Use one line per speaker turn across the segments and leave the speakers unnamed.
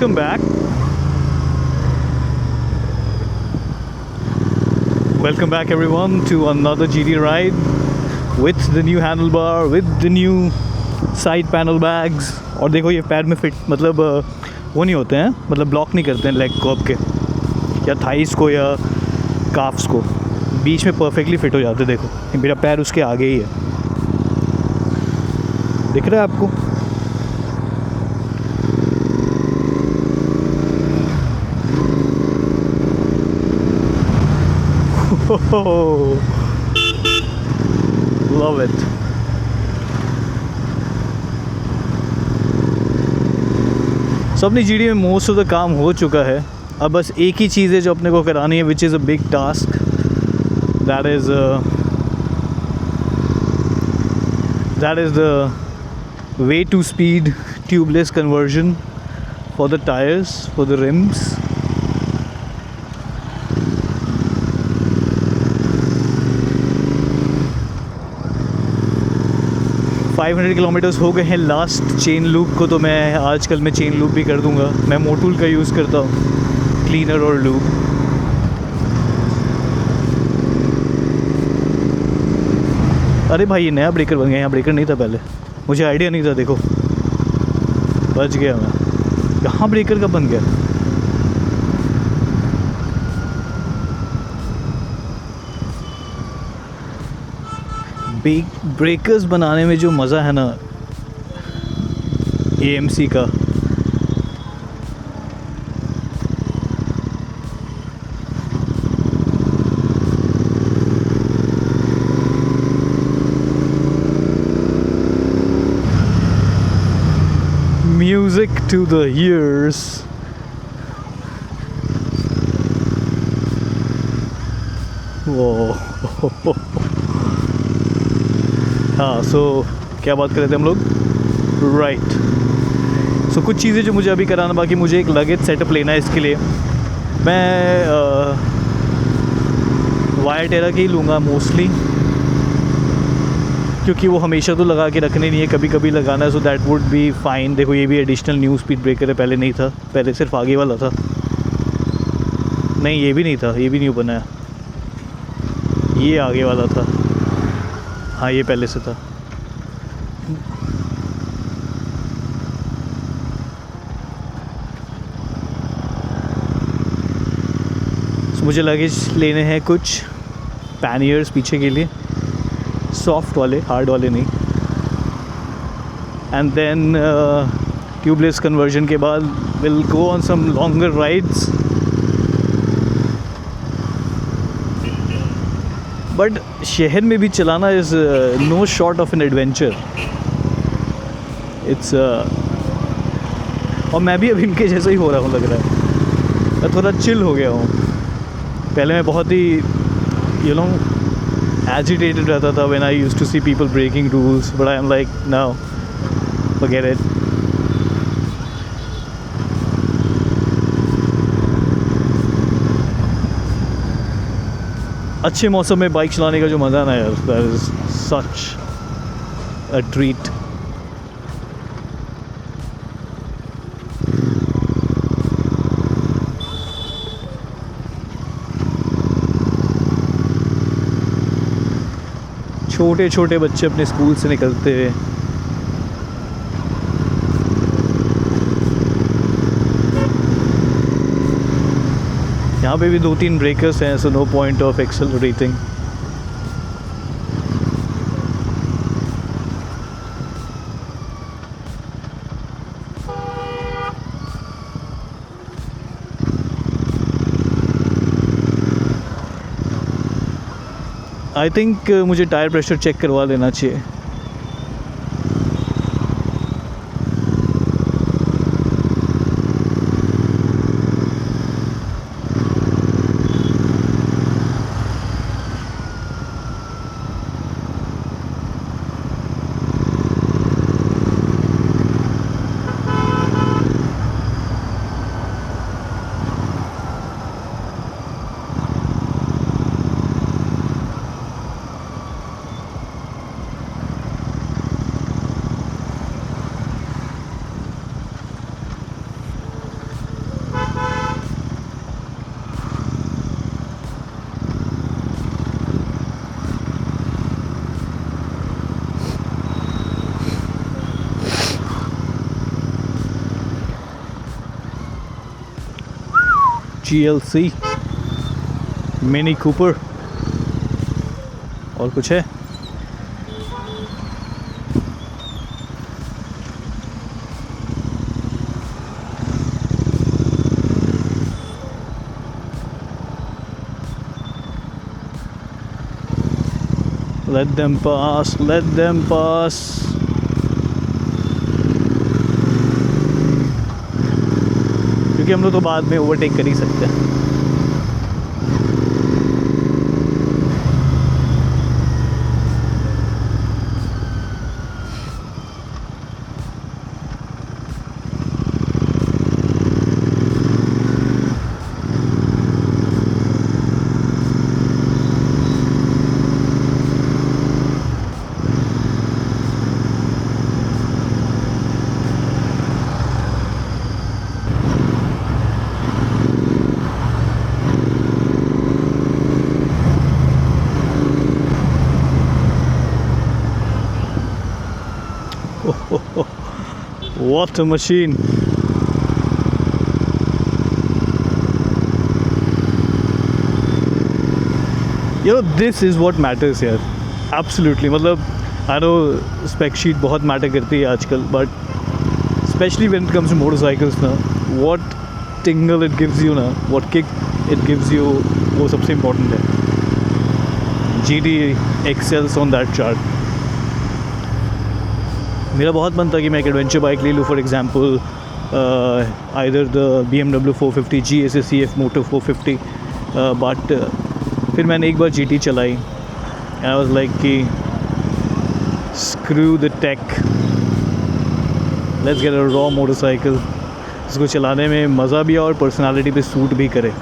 welcome back. Welcome back everyone to another GT ride with the new handlebar, with the new side panel bags. और देखो ये पैर में fit मतलब वो नहीं होते हैं, मतलब ब्लॉक नहीं करते हैं लेग को आपके या थाइस को या काफ्स को, बीच में परफेक्टली फिट हो जाते हैं। देखो मेरा पैर उसके आगे ही है, दिख रहा है आपको? Love it. So अपनी जीडी में मोस्ट ऑफ द काम हो चुका है। अब बस एक ही चीज़ है जो अपने को करानी है, which is a big task. That is the way to speed tubeless conversion for the tyres, for the rims. 500 kilometres हो गए हैं लास्ट चेन लूप को, तो मैं आजकल मैं चेन लूप भी कर दूंगा। मैं मोटूल का यूज़ करता हूँ, क्लीनर और लूप। अरे भाई ये नया ब्रेकर बन गया, यहाँ ब्रेकर नहीं था पहले, मुझे आइडिया नहीं था। देखो बच गया मैं, यहाँ ब्रेकर कब बन गया? ब्रेकर्स बनाने में जो मज़ा है ना AMC का, म्यूजिक टू द ईयर्स। वो हाँ, सो क्या बात कर रहे थे हम लोग? राइट। सो कुछ चीज़ें जो मुझे अभी कराना बाकी, मुझे एक लगेज सेटअप लेना है। इसके लिए मैं वायर टेरा के ही लूँगा मोस्टली, क्योंकि वो हमेशा तो लगा के रखने नहीं है, कभी कभी लगाना है। So that would be fine. देखो ये भी एडिशनल न्यू स्पीड ब्रेकर है, पहले नहीं था, पहले सिर्फ आगे वाला था। नहीं ये भी नहीं था, ये भी न्यू बनाया, ये आगे वाला था। हाँ ये पहले से था। so, मुझे लगेज लेने हैं कुछ पैनियर्स पीछे के लिए, सॉफ्ट वाले, हार्ड वाले नहीं। एंड देन ट्यूबलेस कन्वर्जन के बाद will go on some longer rides. But शहर में भी चलाना is no short of an adventure. It's और मैं भी अभी इनके जैसा ही हो रहा हूँ, लग रहा है। मैं थोड़ा चिल हो गया हूँ। पहले मैं बहुत ही एजिटेटेड रहता था when I used to see people breaking rules, but I am like now forget it. अच्छे मौसम में बाइक चलाने का जो मज़ा ना यार, that is such a treat. छोटे छोटे बच्चे अपने स्कूल से निकलते हुए, यहाँ पे भी 2-3 ब्रेकर्स हैं, so no point of accelerating. I think मुझे टायर प्रेशर चेक करवा लेना चाहिए। GLC मिनी कूपर और कुछ है। Let them pass, let them pass. क्योंकि हम लोग तो बाद में ओवरटेक कर ही सकते हैं। What a machine. You know, this is what matters here. Absolutely. मतलब I know spec sheet बहुत matter करती है आजकल, but especially when it comes to motorcycles ना, what tingle it gives you ना, what kick it gives you, वो सबसे important है. GT excels on that chart. मेरा बहुत मन था कि मैं एक एडवेंचर बाइक ले लूँ, for example either the BMW 450 GSA-CF moto 450, but फिर मैंने एक बार GT चलाई एंड आई वाज लाइक कि screw the tech, let's get a raw motorcycle जिसको चलाने में मज़ा भी और पर्सनालिटी पे सूट भी करे।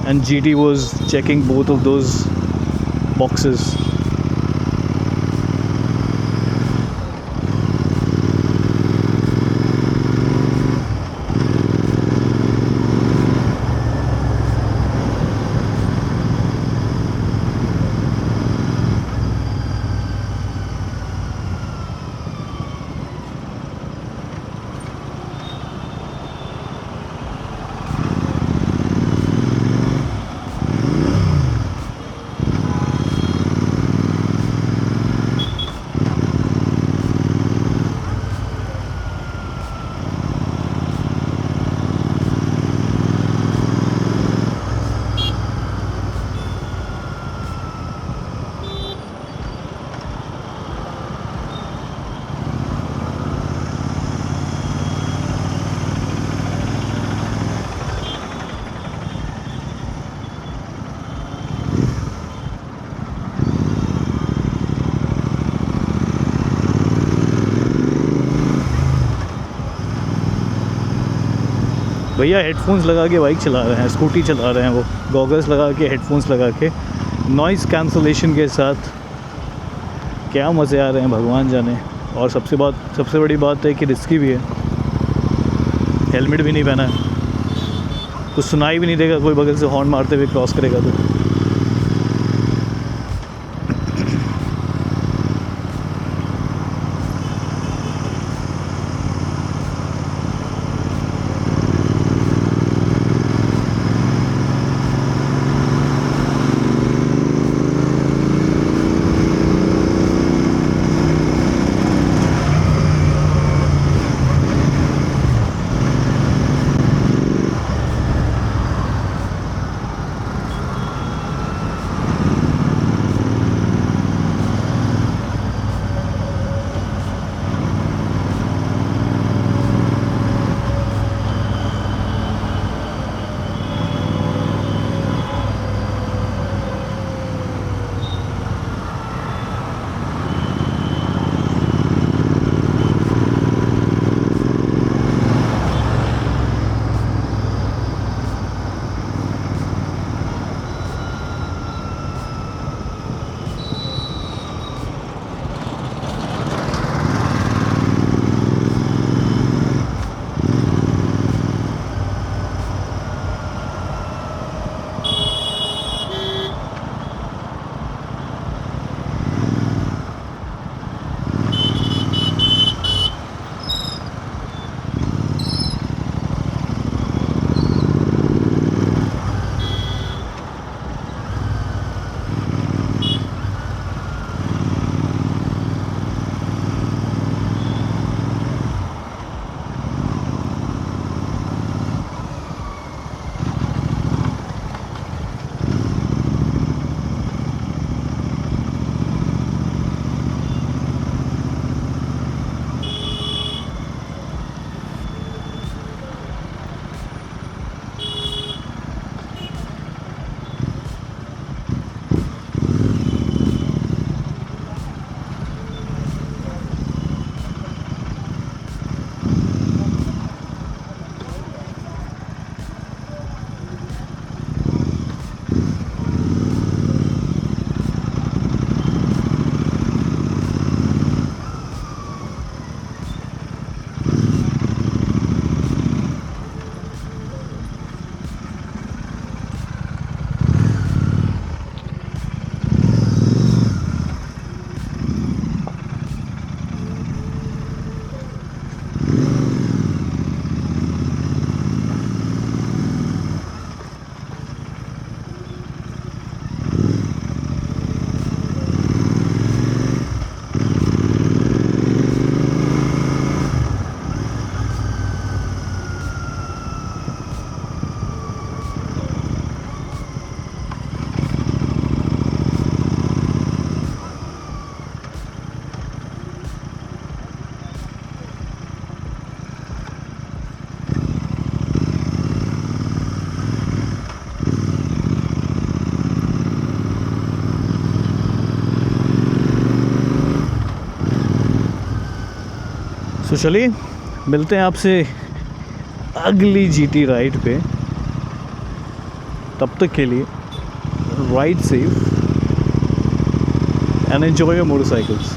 And GT was checking both of those boxes. भैया हेडफोन्स लगा के बाइक चला रहे हैं, स्कूटी चला रहे हैं, वो गॉगल्स लगा के, हेडफोन्स लगा के, नॉइज़ कैंसलेशन के साथ। क्या मज़े आ रहे हैं भगवान जाने। और सबसे बड़ी बात है कि रिस्की भी है, हेलमेट भी नहीं पहना है, कुछ सुनाई भी नहीं देगा, कोई बगल से हॉर्न मारते हुए क्रॉस करेगा तो। तो चलिए मिलते हैं आपसे अगली जीटी राइड पे। तब तक के लिए ride safe and enjoy your motorcycles.